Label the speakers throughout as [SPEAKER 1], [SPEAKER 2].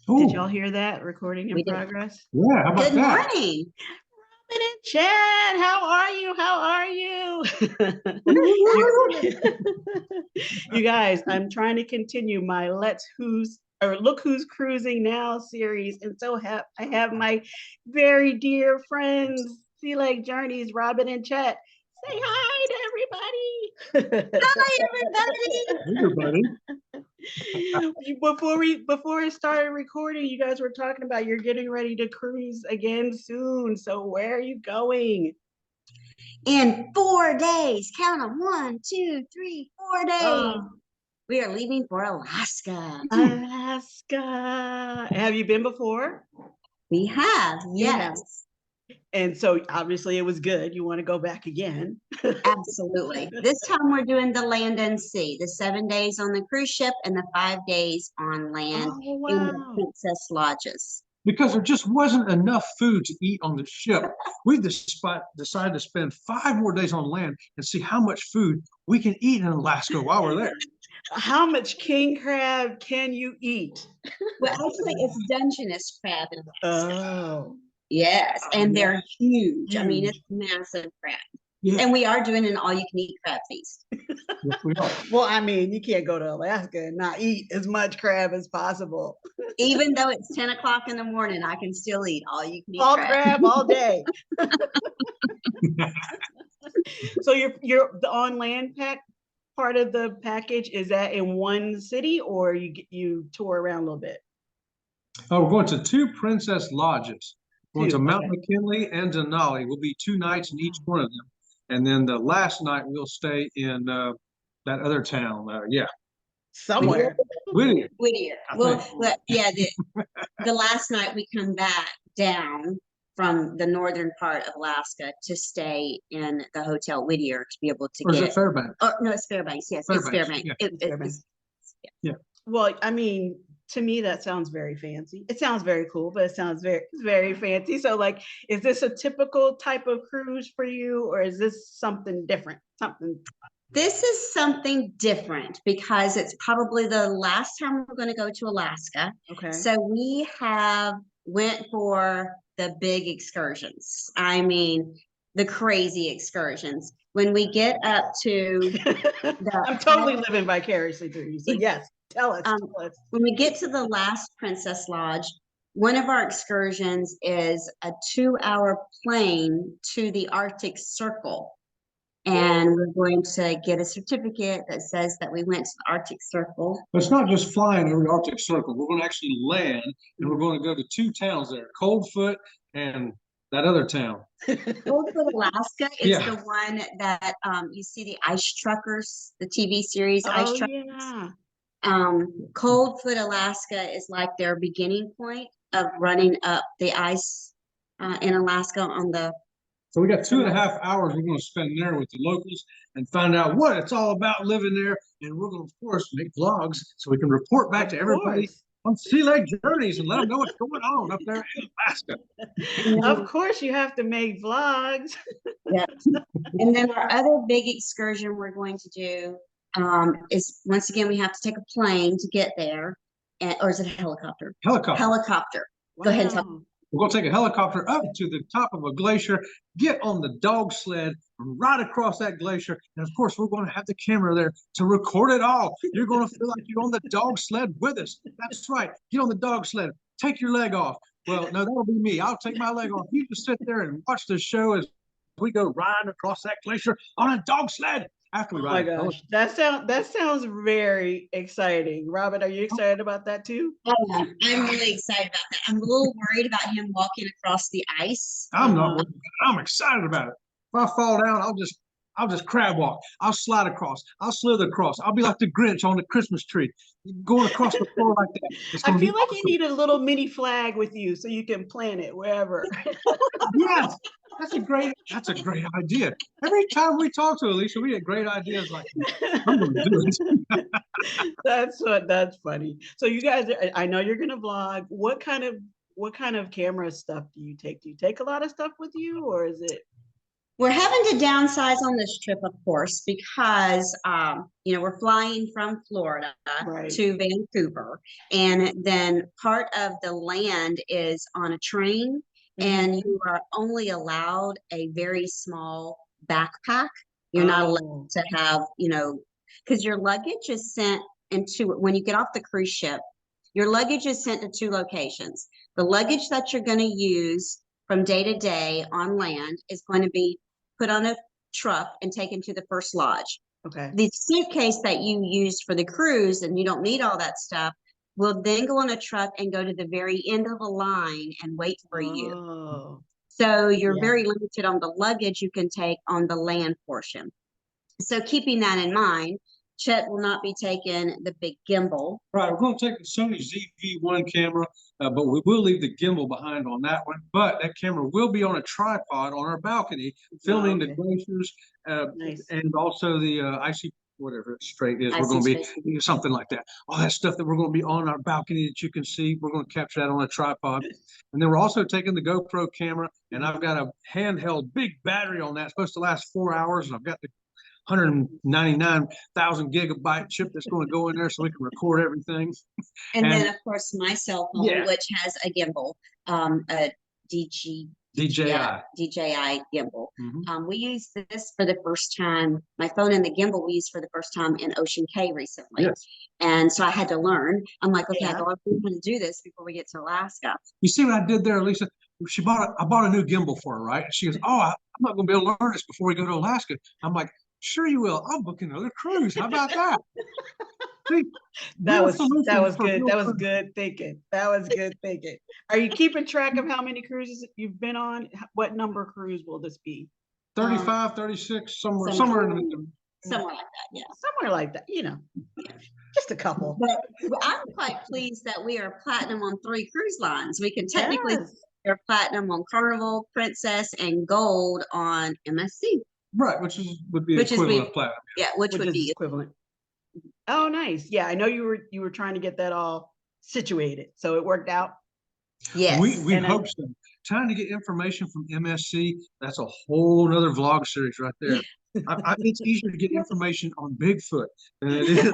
[SPEAKER 1] Did y'all hear that? Recording in
[SPEAKER 2] We did.
[SPEAKER 1] progress.
[SPEAKER 3] Yeah, how about
[SPEAKER 2] Good
[SPEAKER 3] that?
[SPEAKER 2] morning.
[SPEAKER 1] Robin and Chad, how are you? How are you? You guys, I'm trying to continue my Look Who's Cruising Now series, and I have my very dear friends, Sea Lake Journeys, Robin and Chet. Say hi to everybody.
[SPEAKER 2] Hi, everybody.
[SPEAKER 3] Everybody.
[SPEAKER 1] Before we started recording, you guys were talking about you're getting ready to cruise again soon. So where are you going?
[SPEAKER 2] In 4 days, count them 1, 2, 3, 4 days. We are leaving for Alaska.
[SPEAKER 1] Alaska. Have you been before?
[SPEAKER 2] We have, yes.
[SPEAKER 1] And so obviously it was good. You want to go back again?
[SPEAKER 2] Absolutely. This time we're doing the land and sea, the 7 days on the cruise ship and the 5 days on land in the Princess Lodges.
[SPEAKER 3] Because there just wasn't enough food to eat on the ship. We decided to spend 5 more days on land and see how much food we can eat in Alaska while we're there.
[SPEAKER 1] How much king crab can you eat?
[SPEAKER 2] Well, actually, it's Dungeness crab in Alaska.
[SPEAKER 1] Oh.
[SPEAKER 2] Yes, and they're huge. I mean, it's massive crab. Yeah. And we are doing an all-you-can-eat crab feast.
[SPEAKER 3] Yes, we are.
[SPEAKER 1] Well, I mean, you can't go to Alaska and not eat as much crab as possible.
[SPEAKER 2] Even though it's 10 o'clock in the morning, I can still eat all-you-can-eat
[SPEAKER 1] all crab all day. So you're the on land part of the package, is that in one city, or you tour around a little bit?
[SPEAKER 3] Oh, we're going to 2 Princess Lodges. We're going to Mount McKinley and Denali. We'll be 2 nights in each one of them. And then the last night we'll stay in that other town.
[SPEAKER 1] Somewhere.
[SPEAKER 3] Whittier.
[SPEAKER 2] Well, yeah, the last night we come back down from the northern part of Alaska to stay in the Hotel Whittier to be able to
[SPEAKER 3] Or is it Fairbanks?
[SPEAKER 2] Oh, no, it's Fairbanks. Yes, Fairbanks. It's Fairbanks.
[SPEAKER 1] Yeah. Fairbanks. Yeah. Well, I mean, to me, that sounds very fancy. It sounds very cool, but it sounds very, very fancy. So, like, is this a typical type of cruise for you, or is this something different?
[SPEAKER 2] This is something different because it's probably the last time we're going to go to Alaska.
[SPEAKER 1] Okay.
[SPEAKER 2] So we went for the big excursions. I mean, the crazy excursions. When we get up to
[SPEAKER 1] I'm totally living vicariously through you. So yes, tell us.
[SPEAKER 2] When we get to the last Princess Lodge, one of our excursions is a 2-hour plane to the Arctic Circle. And we're going to get a certificate that says that we went to the Arctic Circle.
[SPEAKER 3] But it's not just flying over the Arctic Circle. We're going to actually land, and we're going to go to 2 towns there, Coldfoot and that other town.
[SPEAKER 2] Coldfoot, Alaska is the one that you see the Ice Truckers, the TV series Ice Truckers.
[SPEAKER 1] Yeah.
[SPEAKER 2] Coldfoot, Alaska is like their beginning point of running up the ice in Alaska on the.
[SPEAKER 3] So we got 2.5 hours we're going to spend there with the locals and find out what it's all about living there. And we're going to, of course, make vlogs so we can report back to everybody on Sea Lake Journeys and let them know what's going on up there in Alaska.
[SPEAKER 1] Of course, you have to make vlogs.
[SPEAKER 2] Yeah. And then our other big excursion we're going to do is, once again, we have to take a plane to get there. Or is it a helicopter? Helicopter. Wow. Go ahead and tell me.
[SPEAKER 3] We're going to take a helicopter up to the top of a glacier, get on the dog sled, ride across that glacier. And of course, we're going to have the camera there to record it all. You're going to feel like you're on the dog sled with us. That's right. Get on the dog sled. Take your leg off. Well, no, that'll be me. I'll take my leg off. You just sit there and watch the show as we go riding across that glacier on a dog sled. After we ride.
[SPEAKER 1] Oh my gosh, that sounds very exciting. Robin, are you excited about that too?
[SPEAKER 2] I'm really excited about that. I'm a little worried about him walking across the ice.
[SPEAKER 3] I'm not worried. I'm excited about it. If I fall down, I'll just crab walk. I'll slide across. I'll slither across. I'll be like the Grinch on the Christmas tree, going across the floor like that.
[SPEAKER 1] I feel like you need a little mini flag with you so you can plant it wherever.
[SPEAKER 3] Yes. That's a great idea. Every time we talk to Alisa, we get great ideas like that. I'm going to do it.
[SPEAKER 1] That's funny. So you guys, I know you're going to vlog. What kind of camera stuff do you take? Do you take a lot of stuff with you, or is it?
[SPEAKER 2] We're having to downsize on this trip, of course, because we're flying from Florida
[SPEAKER 1] Right.
[SPEAKER 2] to Vancouver, and then part of the land is on a train, and you are only allowed a very small backpack. You're not allowed to have, because your luggage is sent when you get off the cruise ship, your luggage is sent to two locations. The luggage that you're going to use from day to day on land is going to be put on a truck and taken to the first lodge.
[SPEAKER 1] Okay.
[SPEAKER 2] The suitcase that you used for the cruise, and you don't need all that stuff, will then go on a truck and go to the very end of the line and wait for you.
[SPEAKER 1] Oh.
[SPEAKER 2] So you're very limited on the luggage you can take on the land portion. So keeping that in mind, Chet will not be taking the big gimbal.
[SPEAKER 3] Right, we're going to take the Sony ZV-1 camera, but we will leave the gimbal behind on that one. But that camera will be on a tripod on our balcony, filming the glaciers and also the icy, whatever strait is. We're going to be something like that. All that stuff that we're going to be on our balcony that you can see, we're going to capture that on a tripod. And then we're also taking the GoPro camera, and I've got a handheld big battery on that. It's supposed to last 4 hours, and I've got the 199,000 gigabyte chip that's going to go in there so we can record everything.
[SPEAKER 2] And then, of course, my cell phone, which has a gimbal, a DJI gimbal. We used this for the first time. My phone and the gimbal we used for the first time in Ocean Cay recently.
[SPEAKER 3] Yes.
[SPEAKER 2] And so I had to learn. I'm like, okay, I got to do this before we get to Alaska.
[SPEAKER 3] You see what I did there, Alisa? I bought a new gimbal for her, right? She goes, oh, I'm not going to be able to learn this before we go to Alaska. I'm like, sure you will. I'll book another cruise. How about that? See,
[SPEAKER 1] that was good. That was good thinking. That was good thinking. Are you keeping track of how many cruises you've been on? What number cruise will this be?
[SPEAKER 3] 35, 36, somewhere in the middle.
[SPEAKER 2] Somewhere like that, yeah.
[SPEAKER 1] Somewhere like that, just a couple.
[SPEAKER 2] But I'm quite pleased that we are platinum on 3 cruise lines. We can technically are platinum on Carnival, Princess, and Gold on MSC.
[SPEAKER 3] Right, which would be equivalent of platinum.
[SPEAKER 2] Yeah, which would be
[SPEAKER 1] equivalent. Oh, nice. Yeah, I know you were trying to get that all situated, so it worked out.
[SPEAKER 2] Yes,
[SPEAKER 3] we hope so. Trying to get information from MSC, that's a whole nother vlog series right there. It's easier to get information on Bigfoot than it is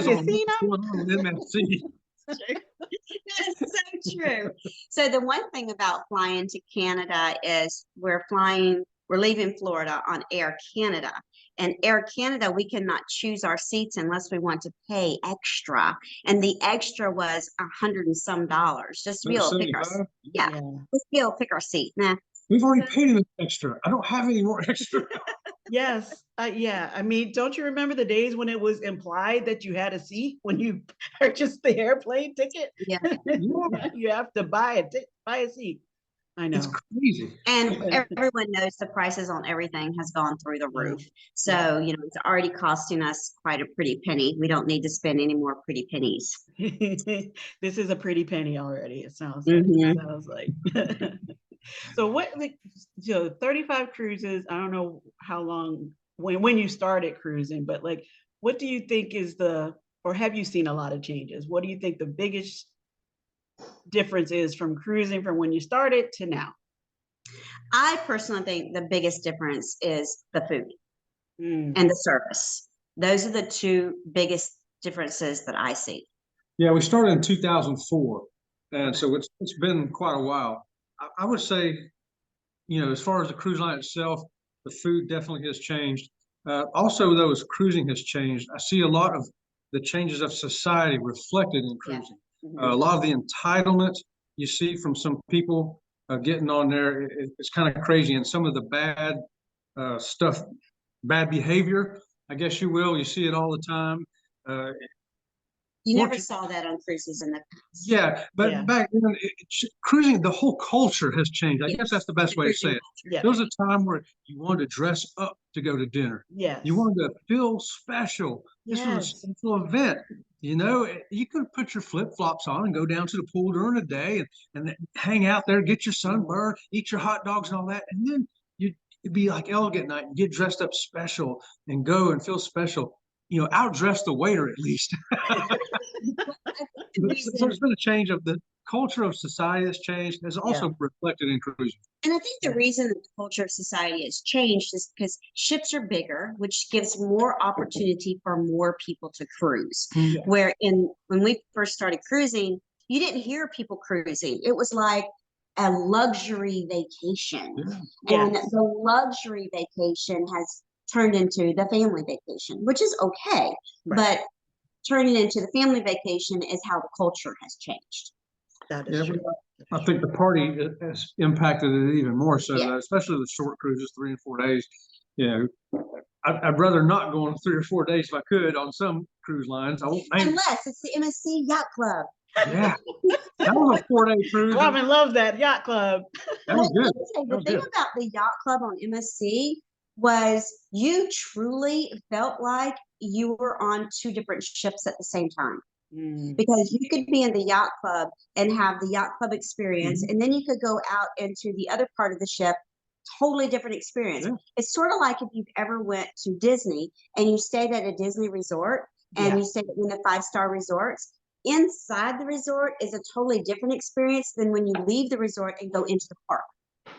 [SPEAKER 3] on what's going on with MSC.
[SPEAKER 2] That's so true. So the one thing about flying to Canada is we're leaving Florida on Air Canada. And Air Canada, we cannot choose our seats unless we want to pay extra. And the extra was $100 and some just to be able to pick our seat. Yeah, let's be able to pick our seat. Nah.
[SPEAKER 3] We've already paid him extra. I don't have any more extra.
[SPEAKER 1] Yes. Yeah. I mean, don't you remember the days when it was implied that you had a seat when you purchased the airplane ticket?
[SPEAKER 2] Yeah.
[SPEAKER 1] You have to buy a seat. I know.
[SPEAKER 3] It's crazy.
[SPEAKER 2] And everyone knows the prices on everything has gone through the roof. So, it's already costing us quite a pretty penny. We don't need to spend any more pretty pennies.
[SPEAKER 1] This is a pretty penny already. It sounds like. It sounds like. So 35 cruises. I don't know how long when you started cruising, but what do you think is or have you seen a lot of changes? What do you think the biggest difference is from cruising from when you started to now?
[SPEAKER 2] I personally think the biggest difference is the food and the service. Those are the two biggest differences that I see.
[SPEAKER 3] Yeah, we started in 2004, and so it's been quite a while. I would say, as far as the cruise line itself, the food definitely has changed. Also, though, as cruising has changed, I see a lot of the changes of society reflected in cruising. A lot of the entitlement you see from some people getting on there, it's kind of crazy. And some of the bad stuff, bad behavior, I guess you will. You see it all the time.
[SPEAKER 2] You never saw that on cruises in the past.
[SPEAKER 3] Yeah, but back then, cruising, the whole culture has changed. I guess that's the best way to say it.
[SPEAKER 1] Yeah.
[SPEAKER 3] There was a time where you wanted to dress up to go to dinner.
[SPEAKER 1] Yes.
[SPEAKER 3] You wanted to feel special. This was a special event. You could put your flip-flops on and go down to the pool during the day and hang out there, get your sunburn, eat your hot dogs and all that. And then it'd be like elegant night and get dressed up special and go and feel special. Outdress the waiter at least. So there's been a change of the culture of society has changed. Has also reflected in cruising.
[SPEAKER 2] And I think the reason that the culture of society has changed is because ships are bigger, which gives more opportunity for more people to cruise.
[SPEAKER 3] Yeah.
[SPEAKER 2] Where when we first started cruising, you didn't hear people cruising. It was like a luxury vacation.
[SPEAKER 3] Yeah.
[SPEAKER 2] And the luxury vacation has turned into the family vacation, which is okay.
[SPEAKER 1] Right.
[SPEAKER 2] But turning into the family vacation is how the culture has changed.
[SPEAKER 1] That is true.
[SPEAKER 3] I think the party has impacted it even more so,
[SPEAKER 2] Yeah.
[SPEAKER 3] especially the short cruises, 3 and 4 days. You know, I'd rather not go on 3 or 4 days if I could on some cruise lines. I won't name it.
[SPEAKER 2] Unless it's the MSC Yacht Club.
[SPEAKER 3] Yeah, that was a 4-day cruise.
[SPEAKER 1] Robin loves that yacht club.
[SPEAKER 3] That was good.
[SPEAKER 2] The thing about the yacht club on MSC was you truly felt like you were on 2 different ships at the same time. Because you could be in the yacht club and have the yacht club experience, and then you could go out into the other part of the ship, totally different experience.
[SPEAKER 3] Yeah.
[SPEAKER 2] It's sort of like if you've ever went to Disney and you stayed at a Disney resort and you stayed in the 5-star resorts. Inside the resort is a totally different experience than when you leave the resort and go into the park.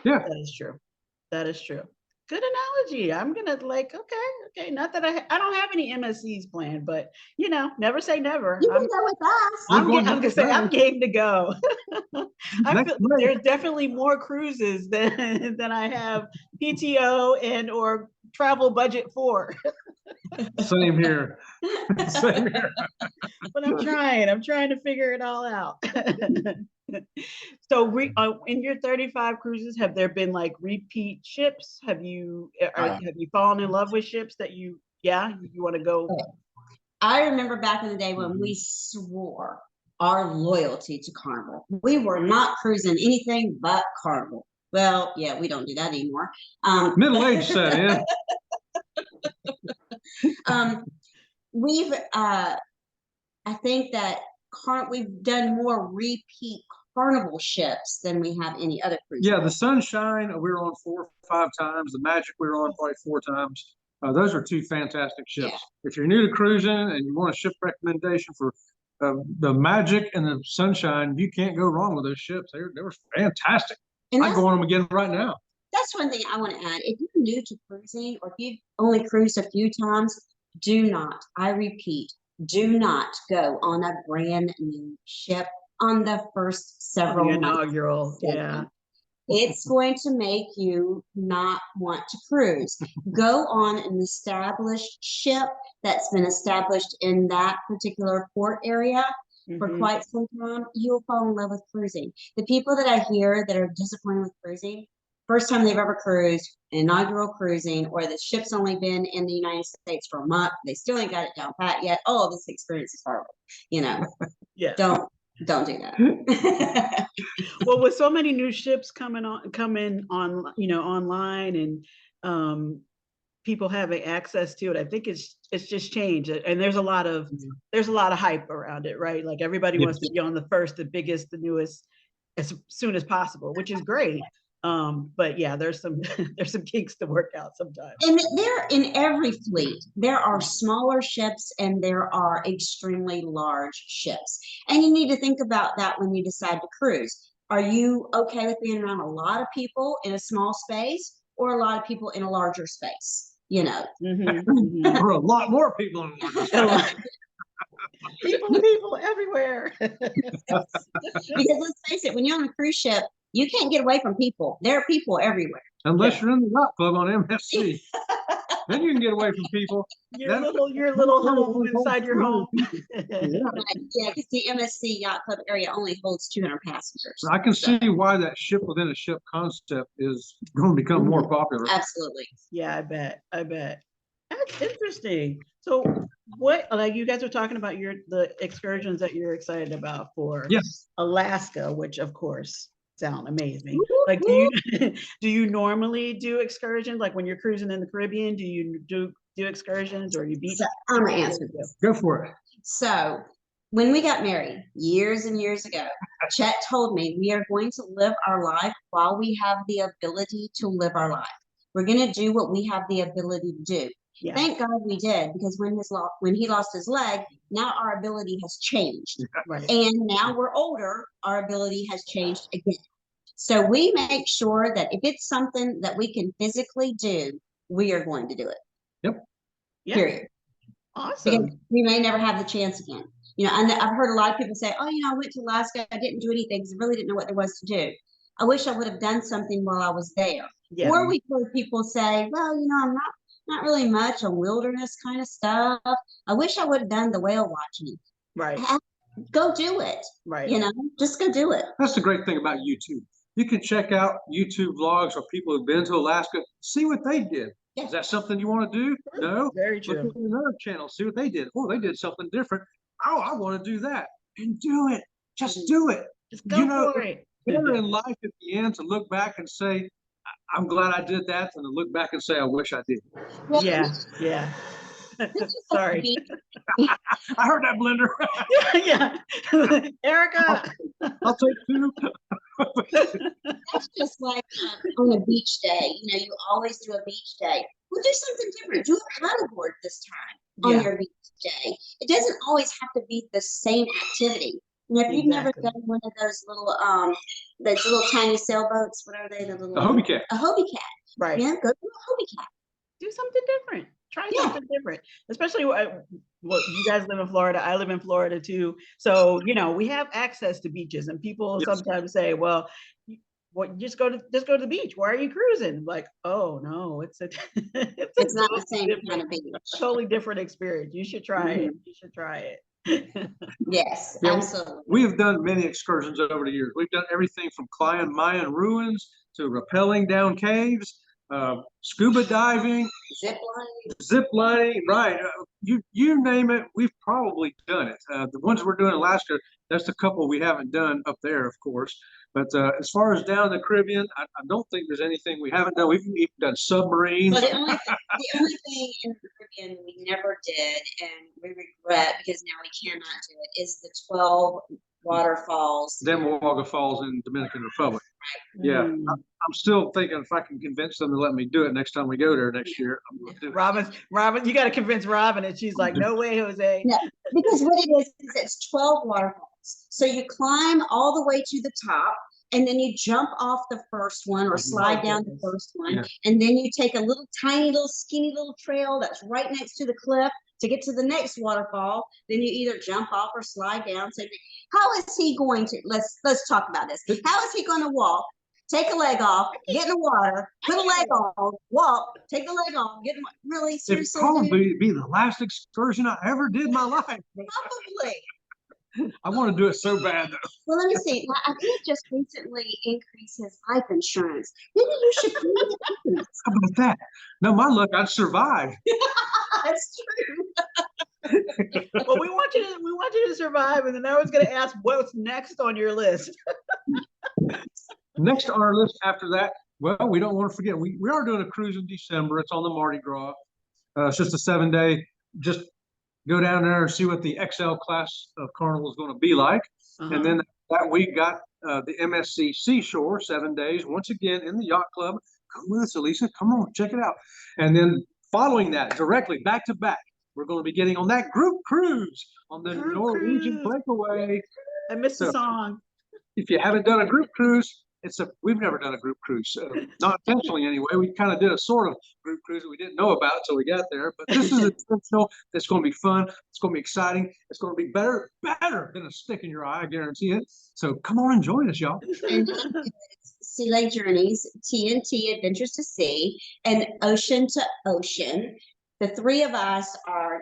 [SPEAKER 3] Yeah,
[SPEAKER 1] That is true. That is true. Good analogy. I'm gonna okay. Not that I don't have any MSCs planned, but never say never.
[SPEAKER 2] You can go with us.
[SPEAKER 1] I'm
[SPEAKER 3] going
[SPEAKER 1] gonna say I'm game to go. I
[SPEAKER 3] Next
[SPEAKER 1] feel
[SPEAKER 3] May.
[SPEAKER 1] there's definitely more cruises than I have PTO and or travel budget for.
[SPEAKER 3] same here. Same here.
[SPEAKER 1] But I'm trying to figure it all out. So in your 35 cruises, have there been like repeat ships? Have you fallen in love with ships that you want to go?
[SPEAKER 2] I remember back in the day when we swore our loyalty to Carnival. We were not cruising anything but Carnival. Well, yeah, we don't do that anymore.
[SPEAKER 3] Middle age set in.
[SPEAKER 2] We've I think that we've done more repeat Carnival ships than we have any other cruise.
[SPEAKER 3] Yeah, the Sunshine we were on 4 or 5 times. The Magic we were on probably 4 times. Those are 2 fantastic ships.
[SPEAKER 2] Yeah.
[SPEAKER 3] If you're new to cruising and you want a ship recommendation for the Magic and the Sunshine, you can't go wrong with those ships. They were fantastic. I'd go on them again right now.
[SPEAKER 2] That's one thing I want to add. If you're new to cruising or if you've only cruised a few times, do not, I repeat, do not go on a brand new ship on the first several
[SPEAKER 1] The inaugural,
[SPEAKER 2] months. It's going to make you not want to cruise. Go on an established ship that's been established in that particular port area for quite some time. You'll fall in love with cruising. The people that I hear that are disappointed with cruising, first time they've ever cruised, inaugural cruising, or the ship's only been in the United States for a month, they still ain't got it down pat yet. Oh, this experience is horrible.
[SPEAKER 1] Yeah.
[SPEAKER 2] Don't do that.
[SPEAKER 1] Well, with so many new ships coming on, online and people having access to it, I think it's just changed. And there's a lot of hype around it, right? Like everybody wants to be on the first, the biggest, the newest as soon as possible, which is great. But yeah, there's some kinks to work out sometimes.
[SPEAKER 2] And there in every fleet, there are smaller ships and there are extremely large ships. And you need to think about that when you decide to cruise. Are you okay with being around a lot of people in a small space or a lot of people in a larger space?
[SPEAKER 3] Or a lot more people in a larger space.
[SPEAKER 1] People everywhere.
[SPEAKER 2] Because let's face it, when you're on a cruise ship, you can't get away from people. There are people everywhere.
[SPEAKER 3] Unless you're in the yacht club on MSC. Then you can get away from people.
[SPEAKER 1] Your little home inside your home.
[SPEAKER 2] Yeah, because the MSC Yacht Club area only holds 200 passengers.
[SPEAKER 3] I can see why that ship within a ship concept is going to become more popular.
[SPEAKER 2] Absolutely.
[SPEAKER 1] Yeah, I bet. That's interesting. So what, like you guys are talking about the excursions that you're excited about for Alaska, which of course sound amazing. Like do you normally do excursions? Like when you're cruising in the Caribbean, do you do excursions or you beach?
[SPEAKER 2] So I'm gonna answer this.
[SPEAKER 3] Go for it.
[SPEAKER 2] So when we got married years and years ago, Chet told me we are going to live our life while we have the ability to live our life. We're going to do what we have the ability to do.
[SPEAKER 1] Yeah.
[SPEAKER 2] Thank God we did, because when he lost his leg, now our ability has changed.
[SPEAKER 1] Right.
[SPEAKER 2] And now we're older, our ability has changed again. So we make sure that if it's something that we can physically do, we are going to do it.
[SPEAKER 3] Yep.
[SPEAKER 1] Yeah.
[SPEAKER 2] Period. Because
[SPEAKER 1] Awesome.
[SPEAKER 2] we may never have the chance again. You know, and I've heard a lot of people say, "Oh, you know, I went to Alaska, I didn't do anything because I really didn't know what there was to do. I wish I would have done something while I was there."
[SPEAKER 1] Yeah.
[SPEAKER 2] Or we've heard people say, "Well, you know, I'm not really much on wilderness kind of stuff. I wish I would have done the whale watching."
[SPEAKER 1] Right.
[SPEAKER 2] Go do it.
[SPEAKER 1] Right.
[SPEAKER 2] You know, just go do it.
[SPEAKER 3] That's the great thing about YouTube. You can check out YouTube vlogs or people who've been to Alaska, see what they did.
[SPEAKER 2] Yeah.
[SPEAKER 3] Is that something you want to do? No.
[SPEAKER 1] Very
[SPEAKER 3] Look
[SPEAKER 1] true.
[SPEAKER 3] at another channel, see what they did. Oh, they did something different. Oh, I want to do that. And do it. Just do it.
[SPEAKER 1] Just go
[SPEAKER 3] You know,
[SPEAKER 1] for it.
[SPEAKER 3] it's better in life at the end to look back and say, I'm glad I did that, than to look back and say, I wish I did.
[SPEAKER 2] Well,
[SPEAKER 1] Yeah. Yeah. Sorry.
[SPEAKER 3] I heard that, blender.
[SPEAKER 1] Yeah. Erica.
[SPEAKER 3] I'll take two.
[SPEAKER 2] That's just like on a beach day. You know, you always do a beach day. Well, do something different. Do a paddleboard this time on
[SPEAKER 1] Yeah.
[SPEAKER 2] your beach day. It doesn't always have to be the same activity. You know, if you've never
[SPEAKER 1] Exactly.
[SPEAKER 2] done one of those little tiny sailboats, what are they? The little
[SPEAKER 3] A Hobie cat.
[SPEAKER 2] A Hobie cat.
[SPEAKER 1] Right.
[SPEAKER 2] Yeah, go do a Hobie cat.
[SPEAKER 1] Do something different. Try
[SPEAKER 2] Yeah.
[SPEAKER 1] something different. Especially what you guys live in Florida. I live in Florida too. So, you know, we have access to beaches, and people
[SPEAKER 3] Yes.
[SPEAKER 1] sometimes say, well, just go to the beach. Why are you cruising? Like, oh no, it's
[SPEAKER 2] It's not the same kind of beach.
[SPEAKER 1] totally different experience. You should try it. You should try it.
[SPEAKER 2] Yes,
[SPEAKER 3] Yeah,
[SPEAKER 2] absolutely.
[SPEAKER 3] We have done many excursions over the years. We've done everything from climbing Mayan ruins to rappelling down caves, scuba diving, zip lining, right? You name it, we've probably done it. The ones we're doing in Alaska, that's the couple we haven't done up there, of course. But as far as down in the Caribbean, I don't think there's anything we haven't done. We've even done submarines.
[SPEAKER 2] Well, the only thing in the Caribbean we never did, and we regret because now we cannot do it, is the 12 waterfalls.
[SPEAKER 3] Demwaga Falls in Dominican Republic. Yeah,
[SPEAKER 1] Mm.
[SPEAKER 3] I'm still thinking if I can convince them to let me do it next time we go there next year, I'm going to do it.
[SPEAKER 1] Robin, you got to convince Robin, and she's like, no way, Jose.
[SPEAKER 2] No, because what it is it's 12 waterfalls. So you climb all the way to the top, and then you jump off the first one or slide down the first one,
[SPEAKER 3] Yeah.
[SPEAKER 2] and then you take a little tiny little skinny little trail that's right next to the cliff to get to the next waterfall. Then you either jump off or slide down. So how is he going to let's talk about this? How is he going to walk? Take a leg off, get in the water, put a leg on, walk, take the leg off, get in the really
[SPEAKER 3] It'd
[SPEAKER 2] seriously.
[SPEAKER 3] probably be the last excursion I ever did in my life.
[SPEAKER 2] Probably.
[SPEAKER 3] I want to do it so bad though.
[SPEAKER 2] Well, let me see. I did just recently increase his life insurance. Maybe you should do that.
[SPEAKER 3] How about that? No, my luck, I'd survive.
[SPEAKER 2] That's true.
[SPEAKER 1] Well, we want you to survive, and then I was going to ask what's next on your list.
[SPEAKER 3] Next on our list after that, well, we don't want to forget, we are doing a cruise in December. It's on the Mardi Gras. It's just a 7-day, just go down there and see what the XL class of Carnival is going to be like. And then that week got the MSC Seashore, 7 days, once again in the yacht club. Come with us, Alisa. Come on, check it out. And then following that, directly back to back, we're going to be getting on that group cruise on the Norwegian Breakaway.
[SPEAKER 1] I missed the song.
[SPEAKER 3] If you haven't done a group cruise, we've never done a group cruise, not intentionally anyway. We kind of did a sort of group cruise that we didn't know about until we got there. But this is intentional. It's going to be fun. It's going to be exciting. It's going to be better than a stick in your eye. I guarantee it. So come on and join us, y'all.
[SPEAKER 2] And Sea Lake Journeys, TNT Adventures to Sea, and Ocean to Ocean. The three of us are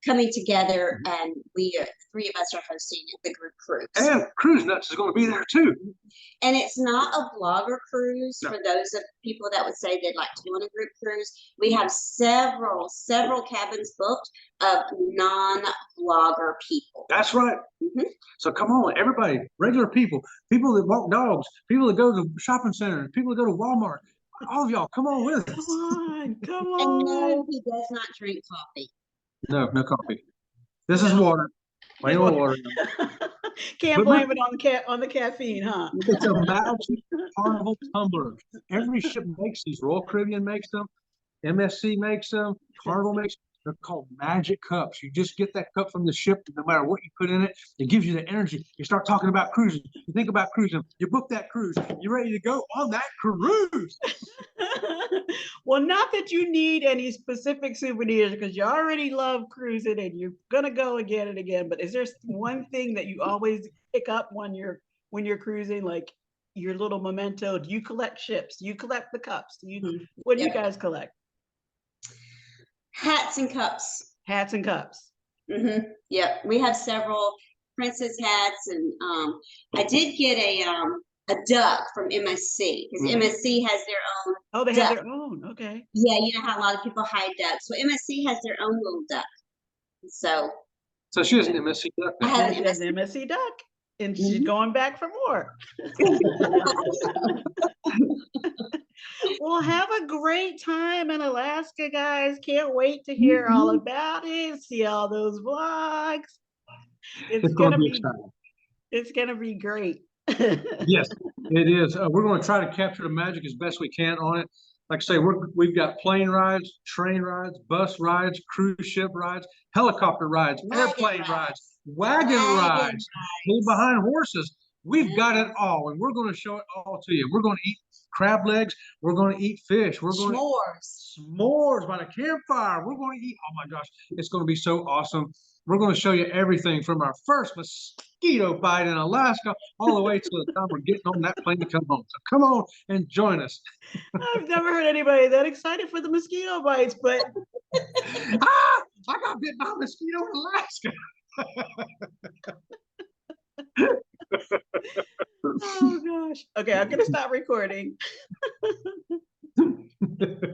[SPEAKER 2] coming together, and three of us are hosting the group cruise.
[SPEAKER 3] And Cruise Nuts is going to be there too.
[SPEAKER 2] And it's not a vlogger cruise.
[SPEAKER 3] No.
[SPEAKER 2] For those of people that would say they'd like to go on a group cruise. We have several cabins booked of non-vlogger people.
[SPEAKER 3] That's right. So come on, everybody, regular people that walk dogs, people that go to shopping centers, people that go to Walmart. All of y'all, come on with us.
[SPEAKER 1] Come on.
[SPEAKER 2] And no, he does not drink coffee.
[SPEAKER 3] No coffee. This is water. Plain old water.
[SPEAKER 1] Can't blame it on the caffeine, huh?
[SPEAKER 3] It's a magic Carnival tumbler. Every ship makes these. Royal Caribbean makes them. MSC makes them, Carnival makes them. They're called magic cups. You just get that cup from the ship, no matter what you put in it, it gives you the energy. You start talking about cruising. You think about cruising. You book that cruise. You're ready to go on that cruise.
[SPEAKER 1] Well, not that you need any specific souvenirs because you already love cruising and you're gonna go again and again. But is there one thing that you always pick up when you're cruising, like your little memento? Do you collect ships? Do you collect the cups? What do you
[SPEAKER 2] Yep.
[SPEAKER 1] guys collect?
[SPEAKER 2] Hats and cups.
[SPEAKER 1] Hats and cups.
[SPEAKER 2] Yep, we have several princess hats, and I did get a duck from MSC because MSC has their own.
[SPEAKER 1] Oh, they
[SPEAKER 2] duck.
[SPEAKER 1] have their own. Okay.
[SPEAKER 2] Yeah, you know how a lot of people hide ducks. So MSC has their own little duck. So
[SPEAKER 3] she has an MSC duck.
[SPEAKER 2] I have
[SPEAKER 1] She has an MSC duck, and she's going back for more. Well, have a great time in Alaska, guys. Can't wait to hear all about it, see all those vlogs. It's
[SPEAKER 3] gonna be
[SPEAKER 1] be
[SPEAKER 3] exciting.
[SPEAKER 1] it's gonna be great.
[SPEAKER 3] Yes, it is. We're going to try to capture the magic as best we can on it. Like I say, we've got plane rides, train rides, bus rides, cruise ship rides, helicopter rides, airplane rides, wagon rides, pull behind horses. We've got it all, and we're going to show it all to you. We're going to eat crab legs. We're going to eat fish. We're going to s'mores by the campfire. We're going to eat. Oh my gosh, it's going to be so awesome. We're going to show you everything from our first mosquito bite in Alaska all the way to the time we're getting on that plane to come home. So come on and join us.
[SPEAKER 1] I've never heard anybody that excited for the mosquito bites, but
[SPEAKER 3] I got bit by a mosquito in Alaska.
[SPEAKER 1] oh gosh. Okay, I'm gonna stop recording.